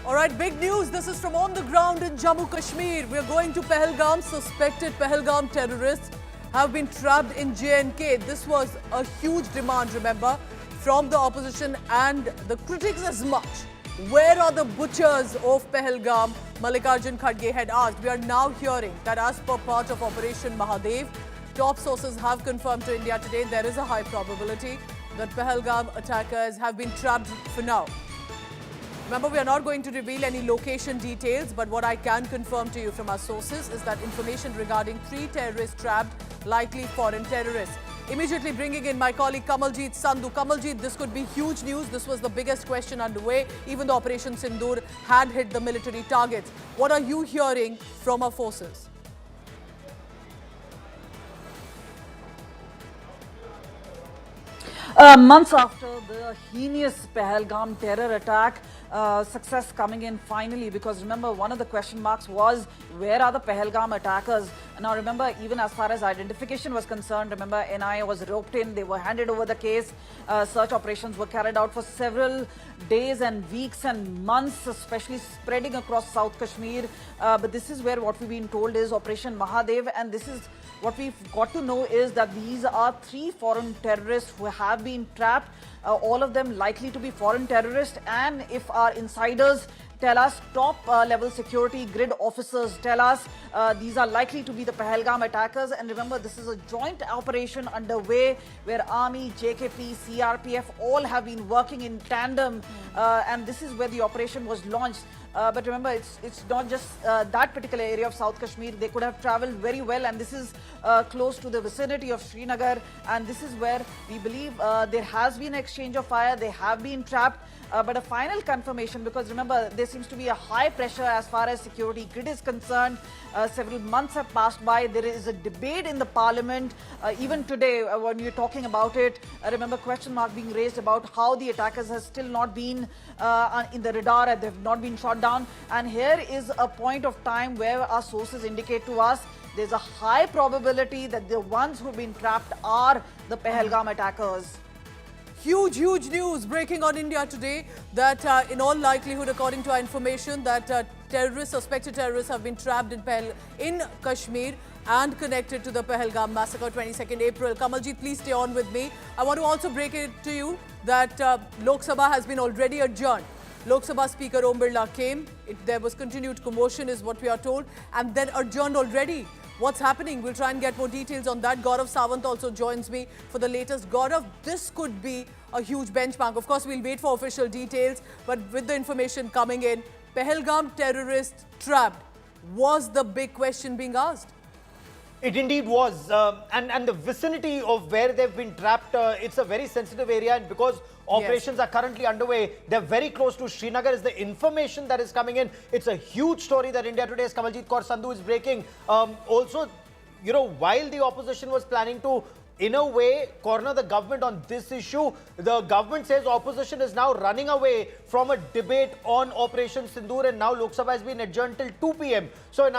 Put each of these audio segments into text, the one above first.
All right, big news. This is from on the ground in Jammu Kashmir. We are going to Pahalgam. Suspected Pahalgam terrorists have been trapped in J&K. This was a huge demand, remember, from the opposition and the critics as much. Where are the butchers of Pahalgam? Mallikarjun Kharge had asked. We are now hearing that as per part of Operation Mahadev, top sources have confirmed to India Today there is a high probability that Pahalgam attackers have been trapped for now. Remember, we are not going to reveal any location details, but what I can confirm to you from our sources is that information regarding 3 terrorists trapped, likely foreign terrorists. Immediately bringing in my colleague Kamaljeet Sandhu. Kamaljeet, this could be huge news. This was the biggest question underway, even though Operation Sindoor had hit the military targets. What are you hearing from our forces? Months after the heinous Pahalgam terror attack, success coming in finally, because remember, one of the question marks was, where are the Pahalgam attackers? Now remember, even as far as identification was concerned, remember, NIA was roped in, they were handed over the case. Search operations were carried out for several days and weeks and months, especially spreading across South Kashmir. But this is where what we've been told is Operation Mahadev, and this is what we've got to know is that these are 3 foreign terrorists who have been trapped, all of them likely to be foreign terrorists. And if our insiders tell us, top level security grid officers tell us, these are likely to be the Pahalgam attackers. And remember, this is a joint operation underway where Army, JKP, CRPF all have been working in tandem, and this is where the operation was launched. But remember, it's not just that particular area of South Kashmir. They could have traveled very well, and this is close to the vicinity of Srinagar, and this is where we believe there has been exchange of fire. They have been trapped, but a final confirmation, because remember, there seems to be a high pressure as far as security grid is concerned. Several months have passed by. There is a debate in the parliament. Even today, when we're talking about it, remember, question mark being raised about how the attackers have still not been in the radar, and they've not been shot down. And here is a point of time where our sources indicate to us there's a high probability that the ones who've been trapped are the Pahalgam attackers. Huge news breaking on India Today that in all likelihood, according to our information, that suspected terrorists have been trapped in Kashmir and connected to the Pahalgam massacre, 22nd April. Kamaljeet, please stay on with me. I want to also break it to you that Lok Sabha has been already adjourned. Lok Sabha Speaker Om Birla came. There was continued commotion is what we are told, and then adjourned already. What's happening? We'll try and get more details on that. Gaurav Sawant also joins me for the latest. Gaurav, this could be a huge benchmark. Of course, we'll wait for official details, but with the information coming in, Pahalgam terrorists trapped was the big question being asked. It indeed was, and the vicinity of where they've been trapped, it's a very sensitive area, and because operations are currently underway, they're very close to Srinagar is the information that is coming in. It's a huge story that India Today's Kamaljeet Kaur Sandhu is breaking. Also, you know, while the opposition was planning to, in a way, corner the government on this issue, the government says opposition is now running away from a debate on Operation Sindoor, and now Lok Sabha has been adjourned till 2 p.m. So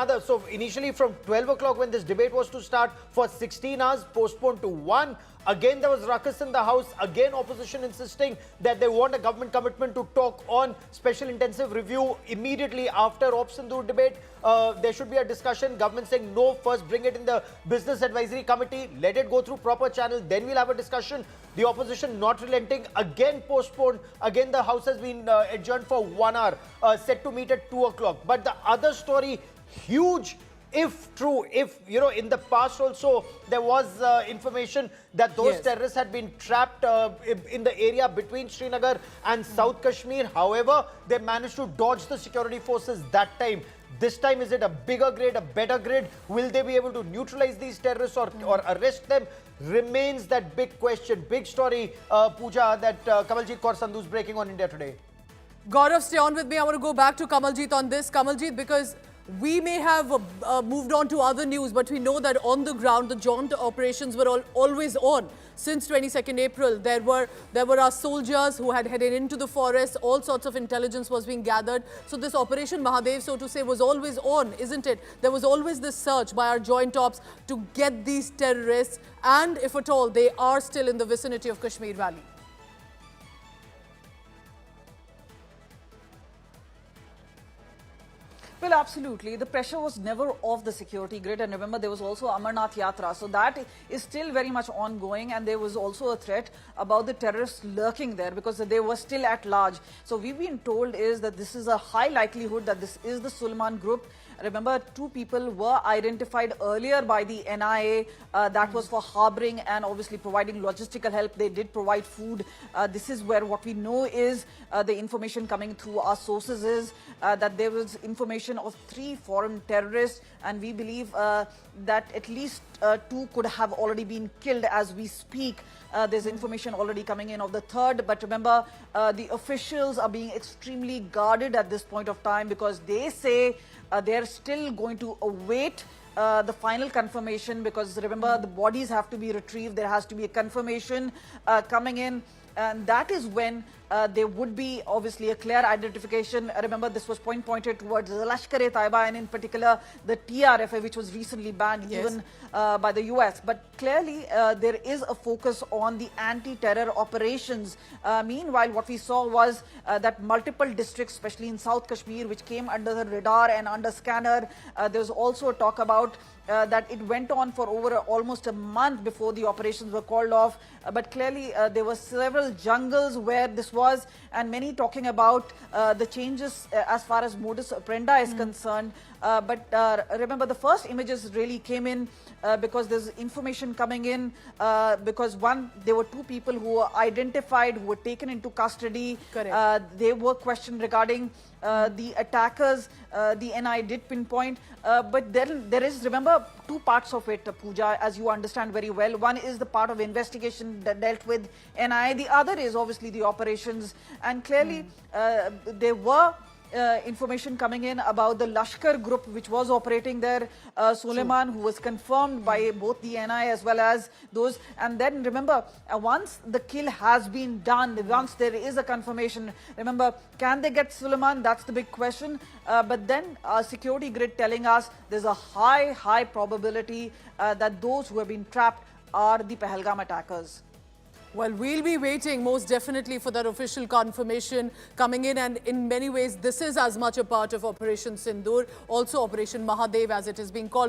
initially from 12 o'clock when this debate was to start for 16 hours, postponed to 1. Again, there was ruckus in the House. Again, opposition insisting that they want a government commitment to talk on special intensive review immediately after Op Sindoor debate. There should be a discussion. Government saying no, first bring it in the Business Advisory Committee. Let it go through proper channel. Then we'll have a discussion. The opposition not relenting. Again postponed. Again, the House has been adjourned for 1 hour. Set to meet at 2 o'clock. But the other story, huge. If true, if, you know, in the past also there was information that those terrorists had been trapped in the area between Srinagar and South Kashmir. However, they managed to dodge the security forces that time. This time, is it a bigger grade, a better grade? Will they be able to neutralize these terrorists or arrest them? Remains that big question, big story, Pooja, that Kamaljeet Kaur Sandhu is breaking on India Today. Gaurav, stay on with me. I want to go back to Kamaljeet on this. Kamaljeet, because we may have moved on to other news, but we know that on the ground, the joint operations were always on. Since 22nd April, there were our soldiers who had headed into the forest. All sorts of intelligence was being gathered. So this Operation Mahadev, so to say, was always on, isn't it? There was always this search by our joint ops to get these terrorists, and if at all, they are still in the vicinity of Kashmir Valley. Well, absolutely. The pressure was never off the security grid. And remember, there was also Amarnath Yatra. So that is still very much ongoing. And there was also a threat about the terrorists lurking there because they were still at large. So we've been told is that this is a high likelihood that this is the Suleiman group. Remember, 2 people were identified earlier by the NIA. That was for harboring and obviously providing logistical help. They did provide food. This is where what we know is the information coming through our sources is that there was information of 3 foreign terrorists, and we believe that at least 2 could have already been killed as we speak. There's information already coming in of the 3rd, but remember, the officials are being extremely guarded at this point of time because they say they're still going to await the final confirmation because remember, the bodies have to be retrieved. There has to be a confirmation coming in. And that is when there would be obviously a clear identification. Remember, this was pointed towards the Lashkar-e-Taiba and in particular the TRFA, which was recently banned even by the US. But clearly, there is a focus on the anti-terror operations. Meanwhile, what we saw was that multiple districts, especially in South Kashmir, which came under the radar and under scanner. There was also talk about that it went on for over almost a month before the operations were called off. But clearly, there were several jungles where this was, and many talking about the changes as far as modus operandi is concerned. But remember, the first images really came in because there's information coming in because one, there were 2 people who were identified, who were taken into custody. Correct. They were questioned regarding the attackers. The NI did pinpoint, but then there is, remember, 2 parts of it, Pooja, as you understand very well. One is the part of investigation that dealt with NI. The other is obviously the operations. And clearly, there were information coming in about the Lashkar group which was operating there, Suleiman, who was confirmed by both the NI as well as those. And then remember, once the kill has been done, once there is a confirmation, remember, can they get Suleiman? That's the big question. But then security grid telling us there's a high probability that those who have been trapped are the Pahalgam attackers. Well, we'll be waiting most definitely for that official confirmation coming in, and in many ways this is as much a part of Operation Sindoor, also Operation Mahadev as it is being called.